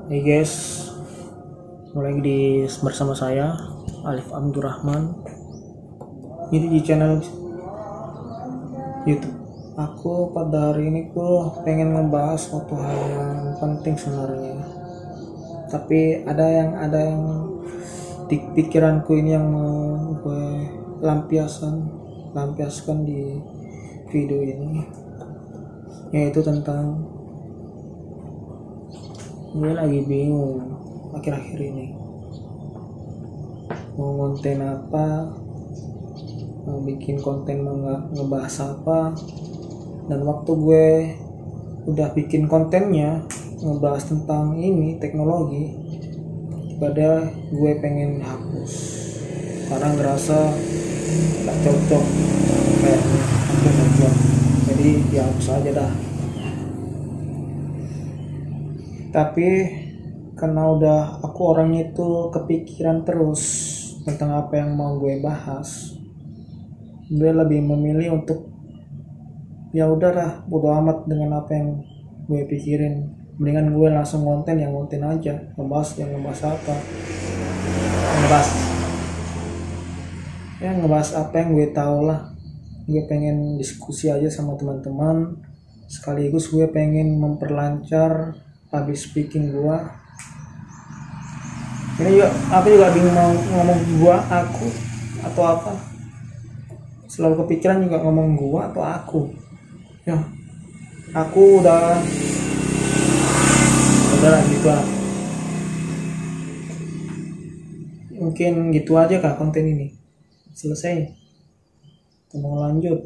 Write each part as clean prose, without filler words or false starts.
Hey guys, mulai bersama saya Alif Abdurrahman. Ini di channel YouTube. Aku pada hari ini pengen ngebahas suatu hal yang penting sebenarnya. Tapi ada yang di pikiranku ini yang mau gue lampiaskan di video ini, yaitu tentang gue lagi bingung akhir-akhir ini mau konten apa, mau bikin konten ngebahas apa. Dan waktu gue udah bikin kontennya ngebahas tentang ini teknologi, pada gue pengen hapus karena ngerasa gak cocok kayaknya aku ngebuat, jadi dihapus aja dah. Tapi karena udah aku orangnya itu kepikiran terus tentang apa yang mau gue bahas, gue lebih memilih untuk ya udahlah, bodo amat dengan apa yang gue pikirin. Mendingan gue langsung konten aja, ngebahas apa, ngebahas apa yang gue tahu lah. Gue pengen diskusi aja sama teman-teman, sekaligus gue pengen memperlancar public speaking gua. Ini juga aku juga bingung mau ngomong aku atau apa. Selalu kepikiran juga ngomong gua atau aku. Ya, aku udah gitu lah. Mungkin gitu aja kah konten ini. Selesai. Kita mau lanjut.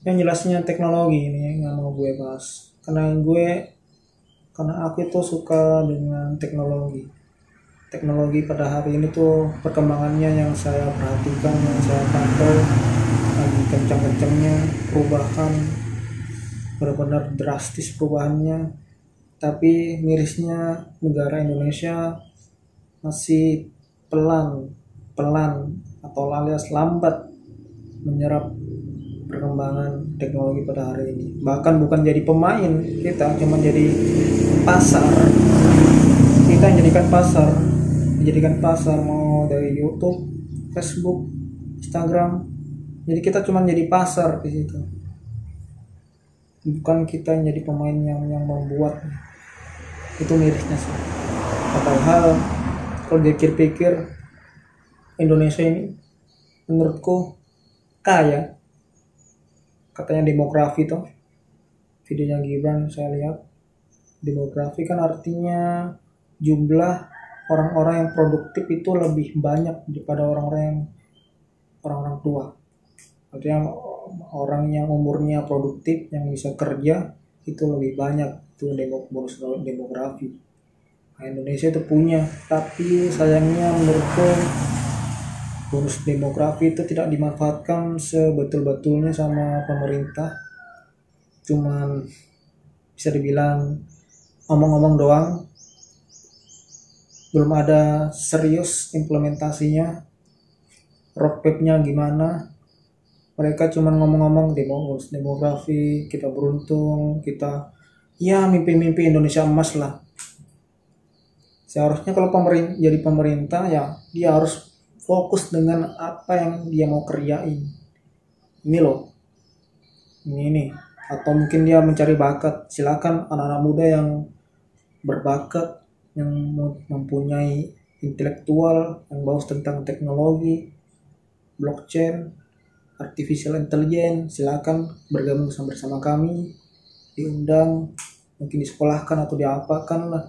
Yang jelasnya teknologi ini nggak mau gue bahas. Karena aku itu suka dengan teknologi pada hari ini perkembangannya yang saya perhatikan, yang saya pantau lagi kencang-kencangnya perubahan, benar-benar drastis perubahannya. Tapi mirisnya negara Indonesia masih pelan atau alias lambat menyerap perkembangan teknologi pada hari ini. Bahkan bukan jadi pemain, kita cuma jadi pasar. Kita dijadikan pasar mau dari YouTube, Facebook, Instagram. Jadi kita cuma jadi pasar di situ. Bukan kita yang jadi pemain yang membuat. Itu mirisnya sih. Padahal kalau dipikir-pikir, Indonesia ini menurutku kaya. Katanya demografi videonya Gibran saya lihat. Demografi kan artinya jumlah orang-orang yang produktif itu lebih banyak daripada orang-orang tua. Artinya orang yang umurnya produktif yang bisa kerja itu lebih banyak, itu bonus demografi. Nah, Indonesia itu punya, tapi sayangnya menurutku bonus demografi itu tidak dimanfaatkan sebetul-betulnya sama pemerintah. Cuman bisa dibilang omong-omong doang, belum ada serius implementasinya. Roadmapnya gimana? Mereka cuma ngomong-ngomong bonus demografi, kita beruntung, kita ya mimpi-mimpi Indonesia emas lah. Seharusnya kalau jadi pemerintah ya dia harus fokus dengan apa yang dia mau kerjain. Ini loh. Ini. Atau mungkin dia mencari bakat. Silakan anak-anak muda yang berbakat, yang mempunyai intelektual, yang bagus tentang teknologi, blockchain, artificial intelligence, silakan bergabung bersama kami. Diundang, mungkin disekolahkan atau diapakan lah.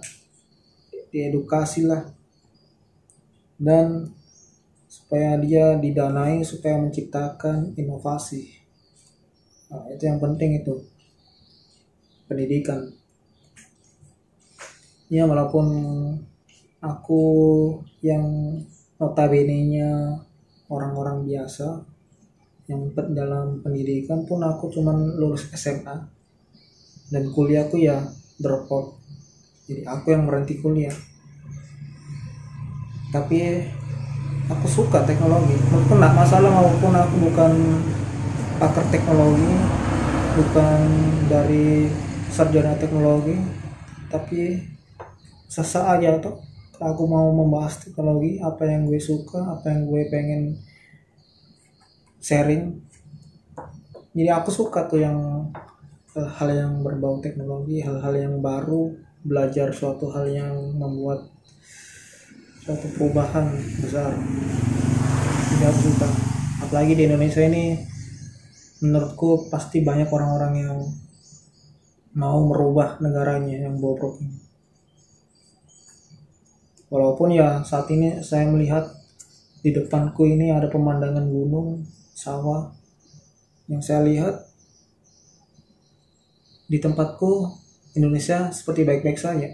Diedukasi lah. Dan supaya dia didanai, supaya menciptakan inovasi. Nah, itu yang penting, itu pendidikan. Ya, walaupun aku yang notabene-nya orang-orang biasa yang dalam pendidikan pun, aku cuman lulus SMA dan kuliahku ya drop out. Jadi aku yang berhenti kuliah. Tapi aku suka teknologi, walaupun nggak masalah, walaupun aku bukan pakar teknologi, bukan dari sarjana teknologi, tapi sasa aja tuh. Kalau aku mau membahas teknologi, apa yang gue suka, apa yang gue pengen sharing. Jadi aku suka tuh yang hal-hal yang berbau teknologi, hal-hal yang baru, belajar suatu hal yang membuat suatu perubahan besar. Jadi aku suka. Apalagi di Indonesia ini, menurutku pasti banyak orang-orang yang mau merubah negaranya yang bobrok ini. Walaupun ya saat ini saya melihat di depanku ini ada pemandangan gunung, sawah. Yang saya lihat di tempatku Indonesia seperti baik-baik saja.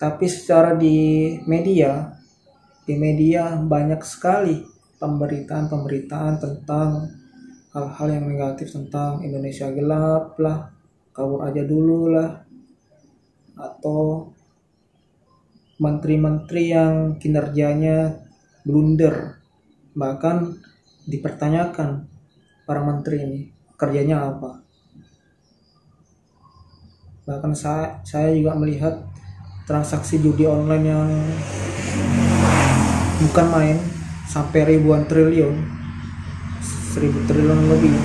Tapi secara di media banyak sekali pemberitaan tentang hal-hal yang negatif, tentang Indonesia gelap lah, kabur aja dulu lah, atau menteri-menteri yang kinerjanya blunder, bahkan dipertanyakan para menteri ini kerjanya apa. Bahkan saya juga melihat transaksi judi online yang bukan main, sampai ribuan triliun, 1000 triliun lebih,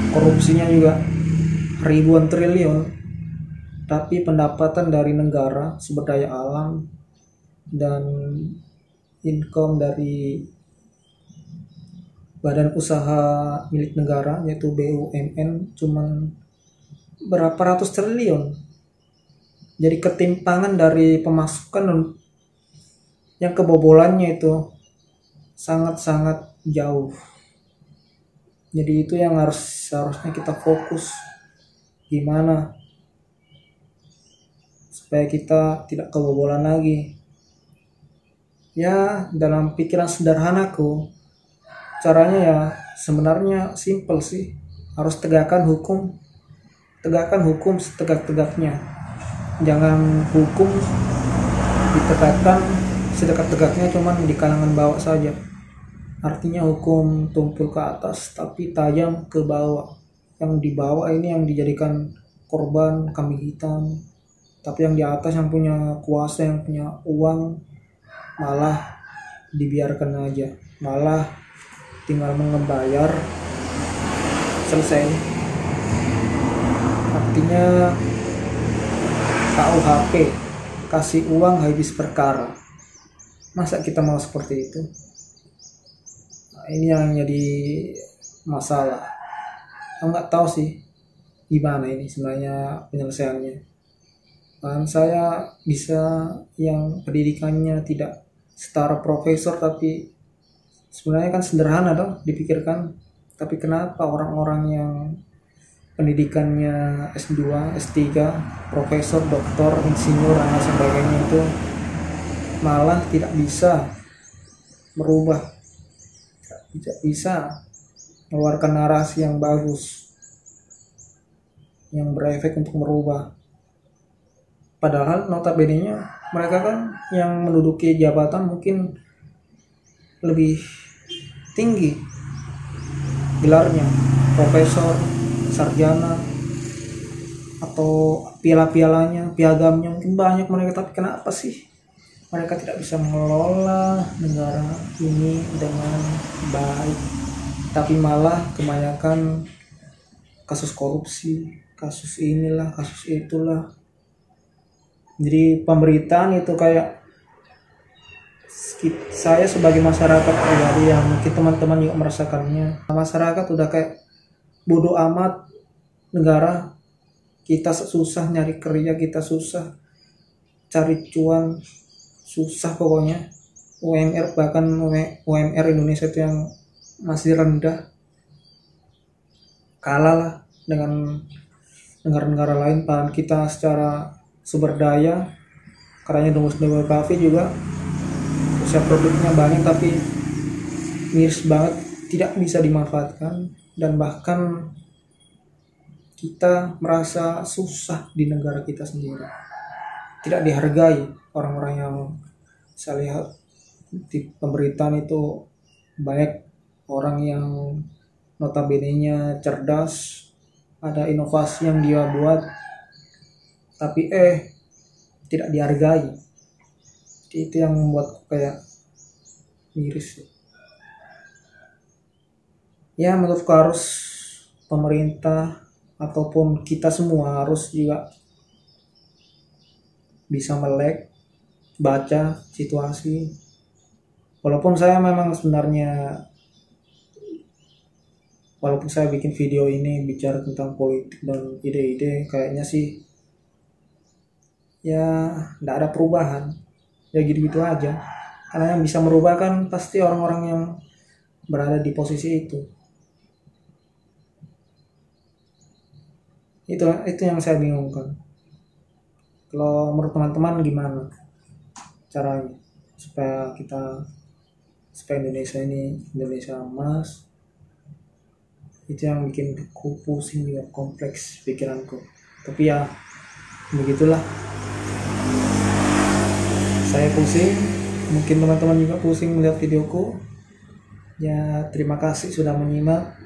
korupsinya juga ribuan triliun. Tapi pendapatan dari negara, sumber daya alam, dan income dari badan usaha milik negara yaitu BUMN cuman berapa ratus triliun. Jadi ketimpangan dari pemasukan yang kebobolannya itu sangat-sangat jauh. Jadi itu yang seharusnya kita fokus, gimana supaya kita tidak kebobolan lagi. Ya, dalam pikiran sederhanaku, caranya ya sebenarnya simple sih. Harus tegakkan hukum setegak-tegaknya. Jangan hukum ditegakkan sedekat-dekatnya cuman di kalangan bawah saja. Artinya hukum tumpul ke atas tapi tajam ke bawah. Yang di bawah ini yang dijadikan korban kambing hitam. Tapi yang di atas yang punya kuasa, yang punya uang, malah dibiarkan aja. Malah tinggal membayar, selesai. Artinya KUHP, kasih uang habis perkara. Masa kita mau seperti itu? Nah, ini yang jadi masalah. Aku nggak tahu sih gimana ini sebenarnya penyelesaiannya. Dan saya bisa yang pendidikannya tidak setara profesor, tapi sebenarnya kan sederhana dong dipikirkan. Tapi kenapa orang-orang yang pendidikannya S2, S3, profesor, doktor, insinyur, dan sebagainya itu malah tidak bisa merubah, tidak bisa mengeluarkan narasi yang bagus, yang berefek untuk merubah. Padahal notabene-nya mereka kan yang menduduki jabatan mungkin lebih tinggi gelarnya, profesor, sarjana, atau piala-pialanya, piagamnya mungkin banyak mereka. Tapi kenapa sih mereka tidak bisa mengelola negara ini dengan baik? Tapi malah kebanyakan kasus korupsi, kasus inilah, kasus itulah. Jadi pemberitaan itu kayak saya sebagai masyarakat pribadi, yang mungkin teman-teman juga merasakannya, masyarakat udah kayak bodoh amat negara. Kita susah nyari kerja, kita susah cari cuan, susah pokoknya. UMR, bahkan UMR Indonesia itu yang masih rendah, kalah lah dengan negara-negara lain. Padahal kita secara sumber daya, karena demografi juga, usia produknya banyak tapi miris banget, tidak bisa dimanfaatkan. Dan bahkan kita merasa susah di negara kita sendiri, tidak dihargai. Orang-orang yang saya lihat di pemberitaan itu banyak orang yang notabene-nya cerdas, ada inovasi yang dia buat, tapi tidak dihargai. Jadi itu yang membuatku kayak miris. Ya menurutku harus pemerintah ataupun kita semua harus juga bisa melek, baca situasi. Walaupun saya memang sebenarnya, walaupun saya bikin video ini bicara tentang politik dan ide-ide, kayaknya sih ya tidak ada perubahan, ya gitu-gitu aja. Karena yang bisa merubah kan pasti orang-orang yang berada di posisi itu. Itu yang saya bingungkan. Kalau menurut teman-teman gimana caranya supaya Indonesia ini Indonesia emas? Itu yang bikin aku pusing juga, kompleks pikiranku. Tapi ya begitulah, saya pusing, mungkin teman-teman juga pusing melihat videoku. Ya terima kasih sudah menyimak.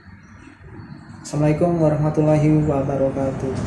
Assalamualaikum warahmatullahi wabarakatuh.